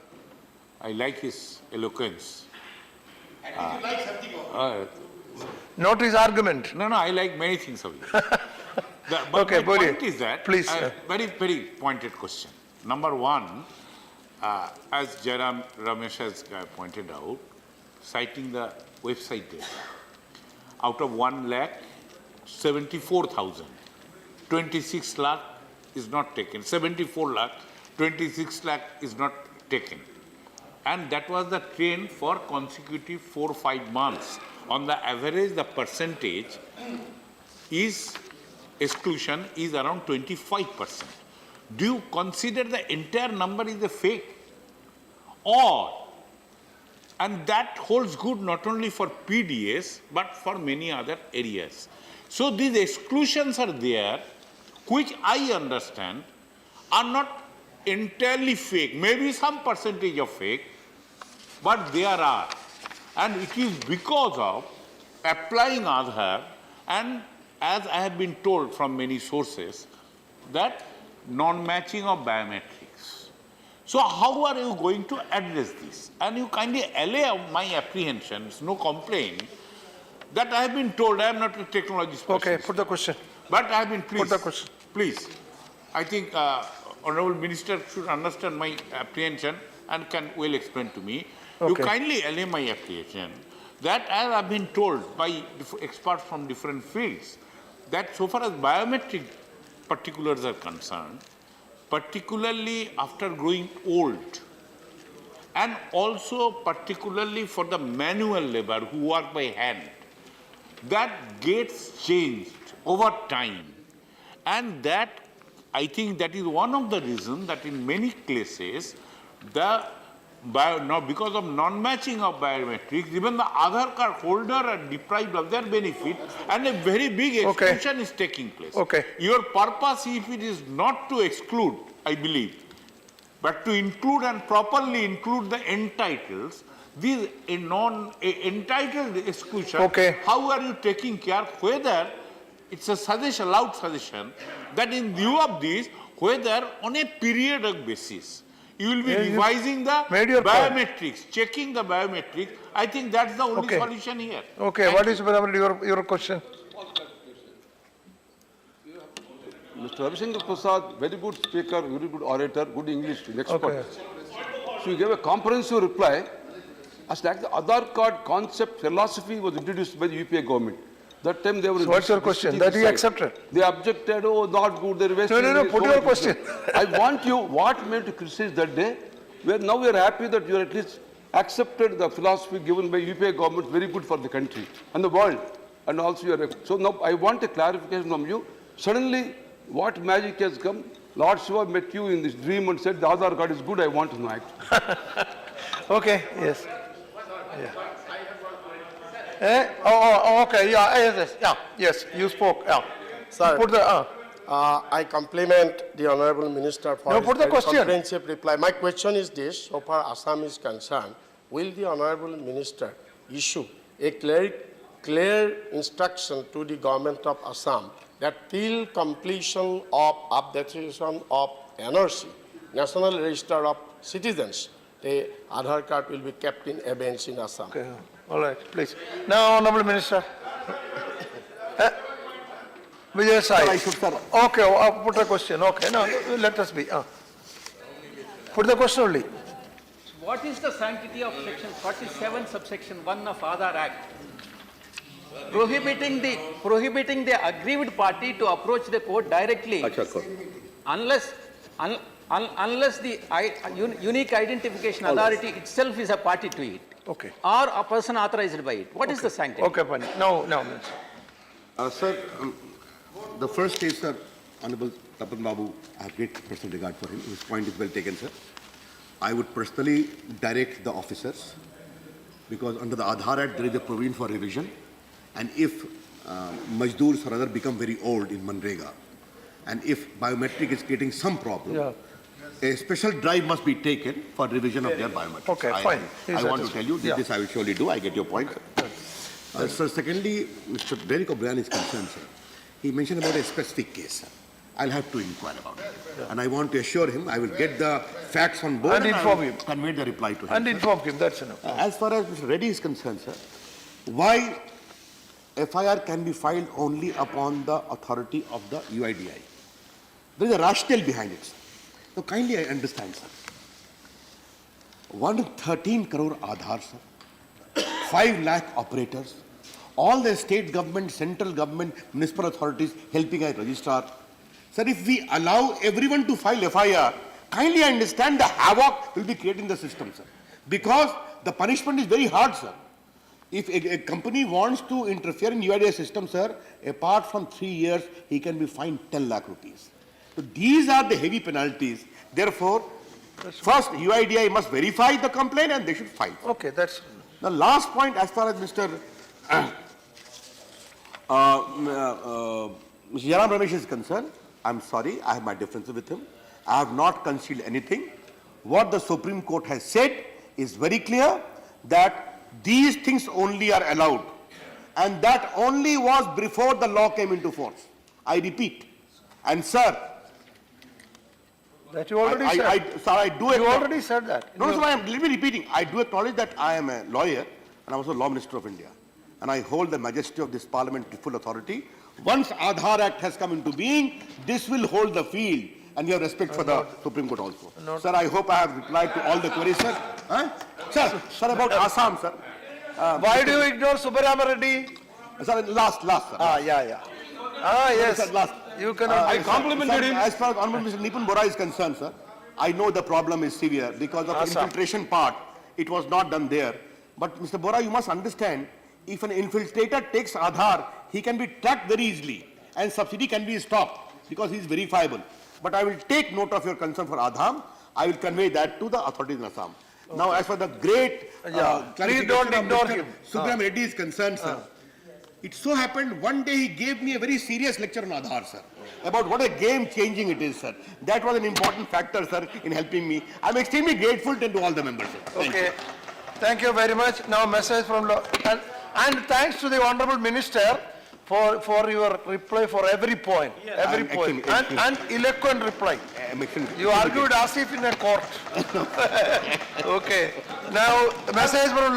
I like his eloquence. And you like something Not his argument. No, I like many things of it. But Okay, my point is that, please. very, very pointed question. Number one, as Jairam Ramesh has pointed out, citing the website data, out of 1 lakh, 74,000, 26 lakh is not taken, 74 lakh, 26 lakh is not taken. And that was the trend for consecutive 4-5 months. On the average, the percentage is exclusion is around 25%. Do you consider the entire number is a fake? And that holds good not only for PDS, but for many other areas. So these exclusions are there, which I understand are not entirely fake, maybe some percentage of fake, but there are. And it is because of applying Aadhaar, and as I have been told from many sources, that non-matching of biometrics. So how are you going to address this? And you kindly allay my apprehensions, no complaint, that I have been told I am not a technology specialist. Okay, put the question. But I have been pleased. Put the question. Please. I think Honorable Minister should understand my apprehension and can well explain to me. You kindly allay my apprehension that, as I have been told by experts from different fields, that so far as biometric particulars are concerned, particularly after growing old, and also particularly for the manual labor who work by hand, that gets changed over time. And that, I think that is one of the reasons that in many places, now because of non-matching of biometrics, even the Aadhaar card holder are deprived of their benefit, and a very big Okay. exclusion is taking place. Okay. Your purpose, if it is not to exclude, I believe, but to include and properly include the entitles, these entitled exclusion, Okay. how are you taking care whether it's a suggestion, loud suggestion, that in view of this, whether on a periodic basis, you will be Yeah, you revising the made your point. biometrics, checking the biometrics. I think that's the only Okay. solution here. Okay, Thank what you. is your question? Mr. Ravi Shankar Prasad, very good speaker, very good orator, good English, expert. Okay. So you gave a comprehensive reply as like the Aadhaar card concept philosophy was introduced by the UPA government. That time they were. So what's your question? That you accepted? They objected, oh, not good, they're wasting. No, money, put so your much question. I want you, what made you criticize that day? Where now we are happy that you at least accepted the philosophy given by UPA government, very good for the country and the world. And also you are, so now I want a clarification from you. Suddenly, what magic has come? Lord Shiva met you in this dream and said the Aadhaar card is good, I want to know it. Okay, yes. Yeah. Okay, yes, you spoke, yeah. Sir, Put the, I compliment the Honorable Minister for No, his put the very question. comprehensive reply. My question is this, so far Assam is concerned, will the Honorable Minister issue a clear instruction to the government of Assam that till completion of updatation of NRC, National Register of Citizens, the Aadhaar card will be kept in abeyance in Assam? okay, all right, please. Now, Honorable Minister. Vijay Sai. Okay, put the question, okay, now, let us be. Put the question only. What is the sanctity of section 47 subsection 1 of Aadhaar Act? Prohibiting the aggrieved party to approach the court directly unless the unique identification authority itself is a party to it. Okay. Or a person authorized by it. What is the sanctity? Okay, fine. Now, Minister. Sir, the first case, sir, Honorable Tapan Babu, I have great personal regard for him. His point is well taken, sir. I would personally direct the officers, because under the Aadhaar Act, there is a provision for revision. And if Majdoors or other become very old in Manrega, and if biometric is creating some problem, a special drive must be taken for revision of their biometrics. Okay, fine. I want to tell you, Yeah. this I will surely do. I get your point. Sir, secondly, Mr. Derek O'Brien is concerned, sir. He mentioned about a specific case, sir. I'll have to inquire about it. And I want to assure him, I will get the facts on board And inform I will him. convey the reply to him. And inform him, that's enough. As far as Mr. Reddy is concerned, sir, why FIR can be filed only upon the authority of the UIDI? There is a rationale behind it, sir. So kindly I understand, sir. 113 crore Aadhaar, sir. 5 lakh operators. All the state government, central government, municipal authorities helping a registrar. Sir, if we allow everyone to file FIR, kindly understand the havoc will be created in the system, sir. Because the punishment is very hard, sir. If a company wants to interfere in UIDI system, sir, apart from 3 years, he can be fined 10 lakh rupees. So these are the heavy penalties. Therefore, first UIDI must verify the complaint and they should file. Okay, that's, The last point, as far as Mr. Yaram Ramesh is concerned, I'm sorry, I have my differences with him. I have not concealed anything. What the Supreme Court has said is very clear, that these things only are allowed. And that only was before the law came into force. I repeat. And sir, that you already said. sir, I do You acknowledge- already said that. No, sir, I am repeating. I do acknowledge that I am a lawyer and I'm also Law Minister of India. And I hold the majesty of this parliament to full authority. Once Aadhaar Act has come into being, this will hold the field. And you have respect for the Supreme Court also. Sir, I hope I have replied to all the queries, sir. Huh? Sir, about Assam, sir. Why do you ignore Subbarama Reddy? Sir, last, sir. Yeah. Yes, Sir, last. you cannot. I complimented him. As far as Honorable Mr. Nipun Bora is concerned, sir, I know the problem is severe because of Assam. infiltration part. It was not done there. But Mr. Bora, you must understand, if an infiltrator takes Aadhaar, he can be tracked very easily and subsidy can be stopped because he is verifiable. But I will take note of your concern for Aadhaar. I will convey that to the authorities in Assam. Now, as for the great Please don't ignore him. Subram Reddy is concerned, sir. It so happened one day he gave me a very serious lecture on Aadhaar, sir, about what a game-changing it is, sir. That was an important factor, sir, in helping me. I'm extremely grateful to all the members, sir. Thank you. Okay. Thank you very much. Now message from, and thanks to the Honorable Minister for your reply for every point, every I'm point, actually- and eloquent reply. I'm extremely- You argued as if in a court. Okay. Now, message from